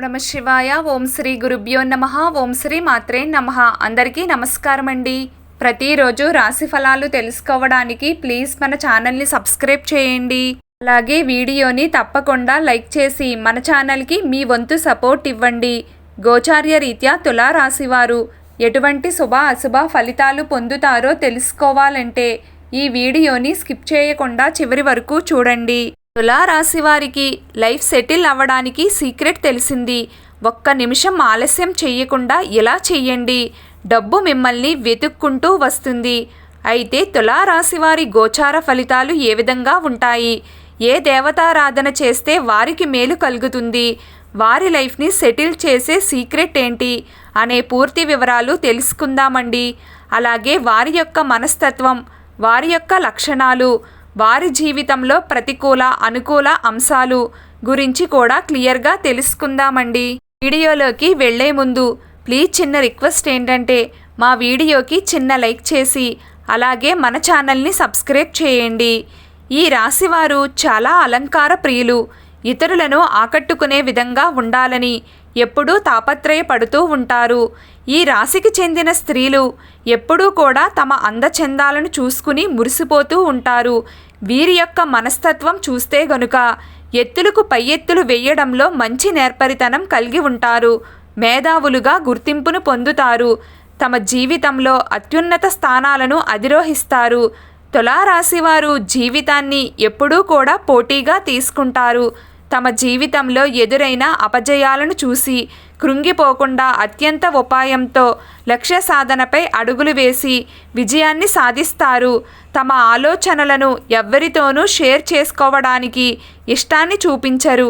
నమః శివాయ. ఓం శ్రీ గురుభ్యో నమః. ఓం శ్రీ మాత్రే నమః. అందరికీ నమస్కారం అండి. ప్రతిరోజు రాశి ఫలాలు తెలుసుకోవడానికి ప్లీజ్ మన ఛానల్ని సబ్స్క్రైబ్ చేయండి. అలాగే వీడియోని తప్పకుండా లైక్ చేసి మన ఛానల్కి మీ వంతు సపోర్ట్ ఇవ్వండి. గోచార్య రీత్యా తులారాశివారు ఎటువంటి శుభ అశుభ ఫలితాలు పొందుతారో తెలుసుకోవాలంటే ఈ వీడియోని స్కిప్ చేయకుండా చివరి వరకు చూడండి. తులారాశి వారికి లైఫ్ సెటిల్ అవ్వడానికి సీక్రెట్ తెలిసింది. ఒక్క నిమిషం ఆలస్యం చెయ్యకుండా ఇలా చెయ్యండి. డబ్బు మిమ్మల్ని వెతుక్కుంటూ వస్తుంది. అయితే తులారాశి వారి గోచార ఫలితాలు ఏ విధంగా ఉంటాయి, ఏ దేవతారాధన చేస్తే వారికి మేలు కలుగుతుంది, వారి లైఫ్ని సెటిల్ చేసే సీక్రెట్ ఏంటి అనే పూర్తి వివరాలు తెలుసుకుందామండి. అలాగే వారి యొక్క మనస్తత్వం, వారి యొక్క లక్షణాలు, వారి జీవితంలో ప్రతికూల అనుకూల అంశాలు గురించి కూడా క్లియర్గా తెలుసుకుందామండి. వీడియోలోకి వెళ్లే ముందు ప్లీజ్ చిన్న రిక్వెస్ట్ ఏంటంటే మా వీడియోకి చిన్న లైక్ చేసి అలాగే మన ఛానల్ని సబ్స్క్రైబ్ చేయండి. ఈ రాశివారు చాలా అలంకార ప్రియులు. ఇతరులను ఆకట్టుకునే విధంగా ఉండాలని ఎప్పుడూ తాపత్రయపడుతూ ఉంటారు. ఈ రాశికి చెందిన స్త్రీలు ఎప్పుడూ కూడా తమ అందచందాలను చూసుకుని మురిసిపోతూ ఉంటారు. వీరి యొక్క మనస్తత్వం చూస్తే గనుక ఎత్తులకు పై ఎత్తులు వేయడంలో మంచి నేర్పరితనం కలిగి ఉంటారు. మేధావులుగా గుర్తింపును పొందుతారు. తమ జీవితంలో అత్యున్నత స్థానాలను అధిరోహిస్తారు. తులారాశివారు జీవితాన్ని ఎప్పుడూ కూడా పోటీగా తీసుకుంటారు. తమ జీవితంలో ఎదురైన అపజయాలను చూసి కృంగిపోకుండా అత్యంత ఉపాయంతో లక్ష్య సాధనపై అడుగులు వేసి విజయాన్ని సాధిస్తారు. తమ ఆలోచనలను ఎవ్వరితోనూ షేర్ చేసుకోవడానికి ఇష్టాన్ని చూపించరు.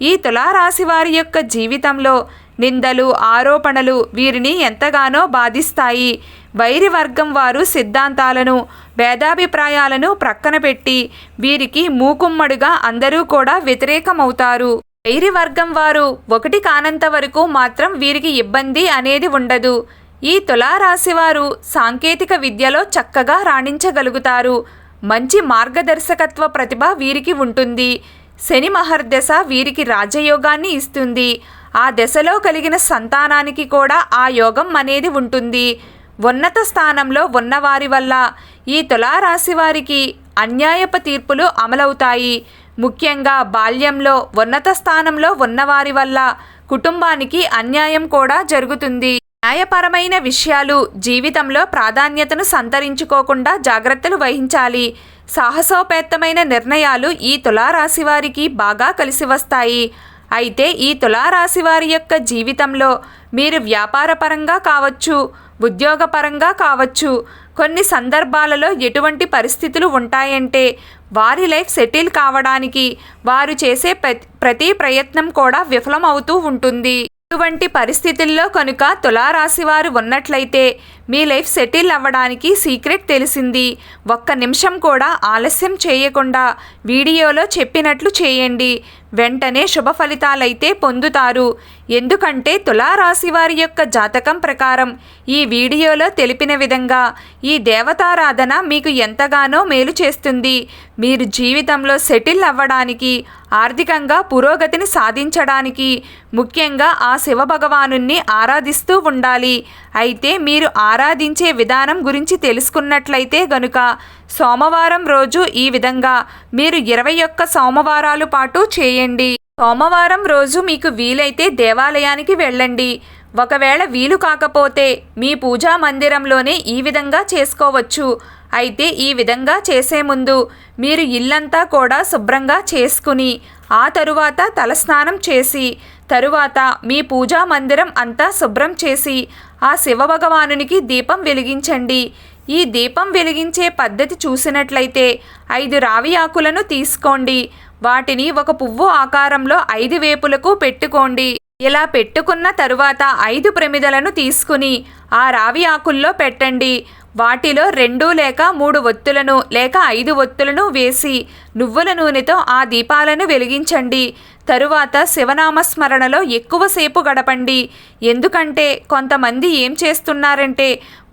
ఈ తులారాశి వారి యొక్క జీవితంలో నిందలు, ఆరోపణలు వీరిని ఎంతగానో బాధిస్తాయి. వైరి వర్గం వారు సిద్ధాంతాలను, భేదాభిప్రాయాలను ప్రక్కన పెట్టి వీరికి మూకుమ్మడిగా అందరూ కూడా వ్యతిరేకమవుతారు. వైరి వర్గం వారు ఒకటి కానంత వరకు మాత్రం వీరికి ఇబ్బంది అనేది ఉండదు. ఈ తులారాశి వారు సాంకేతిక విద్యలో చక్కగా రాణించగలుగుతారు. మంచి మార్గదర్శకత్వ ప్రతిభ వీరికి ఉంటుంది. శని మహర్దశ వీరికి రాజయోగాన్ని ఇస్తుంది. ఆ దశలో కలిగిన సంతానానికి కూడా ఆ యోగం అనేది ఉంటుంది. ఉన్నత స్థానంలో ఉన్నవారి వల్ల ఈ తులారాశి వారికి అన్యాయపు తీర్పులు అమలవుతాయి. ముఖ్యంగా బాల్యంలో ఉన్నత స్థానంలో ఉన్నవారి వల్ల కుటుంబానికి అన్యాయం కూడా జరుగుతుంది. న్యాయపరమైన విషయాలు జీవితంలో ప్రాధాన్యతను సంతరించుకోకుండా జాగ్రత్తలు వహించాలి. సాహసోపేతమైన నిర్ణయాలు ఈ తులారాశి వారికి బాగా కలిసి వస్తాయి. అయితే ఈ తులారాశి వారి యొక్క జీవితంలో మీరు వ్యాపారపరంగా కావచ్చు, ఉద్యోగపరంగా కావచ్చు, కొన్ని సందర్భాలలో ఎటువంటి పరిస్థితులు ఉంటాయంటే వారి లైఫ్ సెటిల్ కావడానికి వారు చేసే ప్రతి ప్రయత్నం కూడా విఫలమవుతూ ఉంటుంది. ఇటువంటి పరిస్థితుల్లో కనుక తులారాశి వారు ఉన్నట్లయితే మీ లైఫ్ సెటిల్ అవ్వడానికి సీక్రెట్ తెలిసింది. ఒక్క నిమిషం కూడా ఆలస్యం చేయకుండా వీడియోలో చెప్పినట్లు చేయండి. వెంటనే శుభ ఫలితాలైతే పొందుతారు. ఎందుకంటే తులారాశి వారి యొక్క జాతకం ప్రకారం ఈ వీడియోలో తెలిపిన విధంగా ఈ దేవతారాధన మీకు ఎంతగానో మేలు చేస్తుంది. మీరు జీవితంలో సెటిల్ అవ్వడానికి, ఆర్థికంగా పురోగతిని సాధించడానికి ముఖ్యంగా ఆ శివ భగవానుణ్ణి ఆరాధిస్తూ ఉండాలి. అయితే మీరు ఆరాధించే విధానం గురించి తెలుసుకున్నట్లయితే గనుక సోమవారం రోజు ఈ విధంగా మీరు 21 సోమవారాల పాటు చేయండి. సోమవారం రోజు మీకు వీలైతే దేవాలయానికి వెళ్ళండి. ఒకవేళ వీలు కాకపోతే మీ పూజా మందిరంలోనే ఈ విధంగా చేసుకోవచ్చు. అయితే ఈ విధంగా చేసే ముందు మీరు ఇల్లంతా కూడా శుభ్రంగా చేసుకుని ఆ తరువాత తలస్నానం చేసి తరువాత మీ పూజా మందిరం అంతా శుభ్రం చేసి ఆ శివభగవానునికి దీపం వెలిగించండి. ఈ దీపం వెలిగించే పద్ధతి చూసినట్లయితే 5 రావి ఆకులను తీసుకోండి. వాటిని ఒక పువ్వు ఆకారంలో 5 వేపులకు పెట్టుకోండి. ఇలా పెట్టుకున్న తరువాత 5 ప్రమిదలను తీసుకుని ఆ రావి ఆకుల్లో పెట్టండి. వాటిలో 2 లేక 3 ఒత్తులను లేక 5 ఒత్తులను వేసి నువ్వుల నూనెతో ఆ దీపాలను వెలిగించండి. తరువాత శివనామస్మరణలో ఎక్కువసేపు గడపండి. ఎందుకంటే కొంతమంది ఏం చేస్తున్నారంటే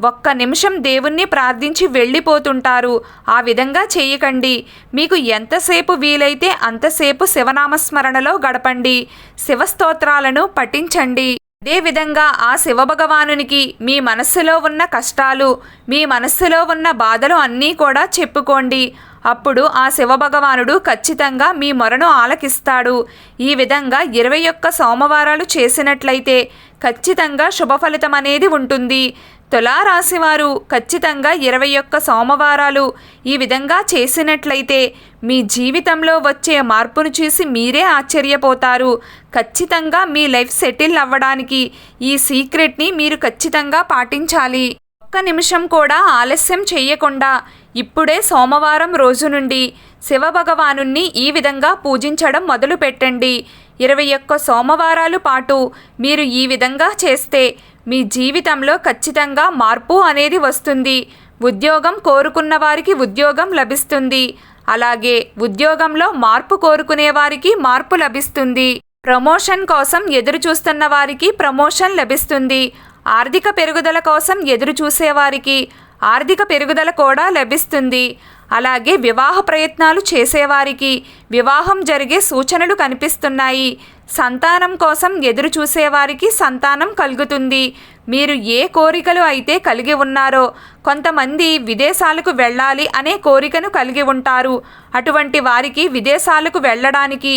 1 నిమిషం దేవుణ్ణి ప్రార్థించి వెళ్ళిపోతుంటారు. ఆ విధంగా చేయకండి. మీకు ఎంతసేపు వీలైతే అంతసేపు శివనామస్మరణలో గడపండి. శివస్తోత్రాలను పఠించండి. అదేవిధంగా ఆ శివభగవానునికి మీ మనస్సులో ఉన్న కష్టాలు, మీ మనస్సులో ఉన్న బాధలు అన్నీ కూడా చెప్పుకోండి. అప్పుడు ఆ శివభగవానుడు ఖచ్చితంగా మీ మొరను ఆలకిస్తాడు. ఈ విధంగా 21 సోమవారాలు చేసినట్లయితే ఖచ్చితంగా శుభ ఫలితం అనేది ఉంటుంది. తులారాశివారు ఖచ్చితంగా 21 సోమవారాలు ఈ విధంగా చేసినట్లయితే మీ జీవితంలో వచ్చే మార్పును చూసి మీరే ఆశ్చర్యపోతారు. ఖచ్చితంగా మీ లైఫ్ సెటిల్ అవ్వడానికి ఈ సీక్రెట్ని మీరు ఖచ్చితంగా పాటించాలి. 1 నిమిషం కూడా ఆలస్యం చేయకుండా ఇప్పుడే సోమవారం రోజు నుండి శివభగవానుణ్ణి ఈ విధంగా పూజించడం మొదలు పెట్టండి. 21 సోమవారాలు పాటు మీరు ఈ విధంగా చేస్తే మీ జీవితంలో ఖచ్చితంగా మార్పు అనేది వస్తుంది. ఉద్యోగం కోరుకున్న వారికి ఉద్యోగం లభిస్తుంది. అలాగే ఉద్యోగంలో మార్పు కోరుకునే వారికి మార్పు లభిస్తుంది. ప్రమోషన్ కోసం ఎదురు చూస్తున్న వారికి ప్రమోషన్ లభిస్తుంది. ఆర్థిక పెరుగుదల కోసం ఎదురు చూసేవారికి ఆర్థిక పెరుగుదల కూడా లభిస్తుంది. అలాగే వివాహ ప్రయత్నాలు చేసేవారికి వివాహం జరిగే సూచనలు కనిపిస్తున్నాయి. సంతానం కోసం ఎదురు చూసేవారికి సంతానం కలుగుతుంది. మీరు ఏ కోరికలు అయితే కలిగి ఉన్నారో కొంతమంది విదేశాలకు వెళ్ళాలి అనే కోరికను కలిగి ఉంటారు. అటువంటి వారికి విదేశాలకు వెళ్ళడానికి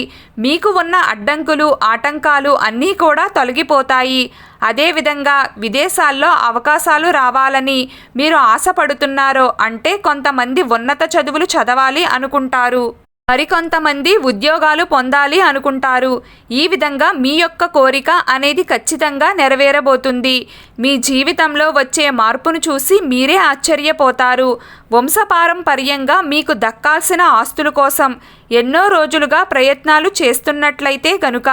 మీకు ఉన్న అడ్డంకులు ఆటంకాలు అన్నీ కూడా తొలగిపోతాయి. అదేవిధంగా విదేశాల్లో అవకాశాలు రావాలని మీరు ఆశపడుతున్నారో అంటే కొంతమంది ఉన్నత చదువులు చదవాలి అనుకుంటారు. మరికొంతమంది ఉద్యోగాలు పొందాలి అనుకుంటారు. ఈ విధంగా మీ యొక్క కోరిక అనేది ఖచ్చితంగా నెరవేరబోతుంది. మీ జీవితంలో వచ్చే మార్పును చూసి మీరే ఆశ్చర్యపోతారు. వంశపారంపర్యంగా మీకు దక్కాల్సిన ఆస్తుల కోసం ఎన్నో రోజులుగా ప్రయత్నాలు చేస్తున్నట్లయితే కనుక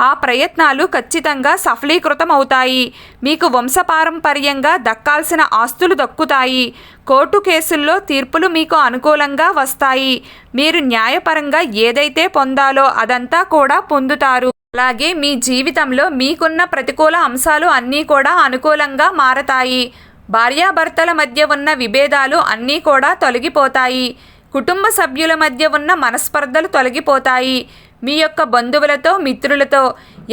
ఆ ప్రయత్నాలు ఖచ్చితంగా సఫలీకృతం అవుతాయి. మీకు వంశపారంపర్యంగా దక్కాల్సిన ఆస్తులు దక్కుతాయి. కోర్టు కేసుల్లో తీర్పులు మీకు అనుకూలంగా వస్తాయి. మీరు న్యాయపరంగా ఏదైతే పొందాలో అదంతా కూడా పొందుతారు. అలాగే మీ జీవితంలో మీకున్న ప్రతికూల అంశాలు అన్నీ కూడా అనుకూలంగా మారతాయి. భార్యాభర్తల మధ్య ఉన్న విభేదాలు అన్నీ కూడా తొలగిపోతాయి. కుటుంబ సభ్యుల మధ్య ఉన్న మనస్పర్ధలు తొలగిపోతాయి. మీ యొక్క బంధువులతో మిత్రులతో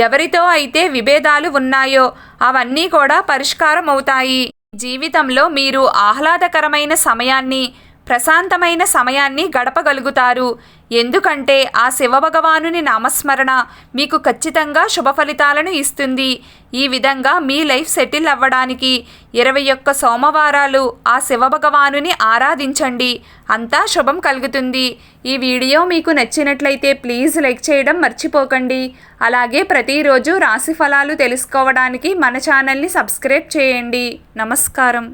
ఎవరితో అయితే విభేదాలు ఉన్నాయో అవన్నీ కూడా పరిష్కారం అవుతాయి. జీవితంలో మీరు ఆహ్లాదకరమైన సమయాన్ని ప్రశాంతమైన సమయాన్ని గడపగలుగుతారు. ఎందుకంటే ఆ శివభగవానుని నామస్మరణ మీకు ఖచ్చితంగా శుభ ఫలితాలను ఇస్తుంది. ఈ విధంగా మీ లైఫ్ సెటిల్ అవ్వడానికి 21 సోమవారాలు ఆ శివభగవానుని ఆరాధించండి. అంతా శుభం కలుగుతుంది. ఈ వీడియో మీకు నచ్చినట్లయితే ప్లీజ్ లైక్ చేయడం మర్చిపోకండి. అలాగే ప్రతిరోజు రాశి ఫలాలు తెలుసుకోవడానికి మన ఛానల్ని సబ్స్క్రైబ్ చేయండి. నమస్కారం.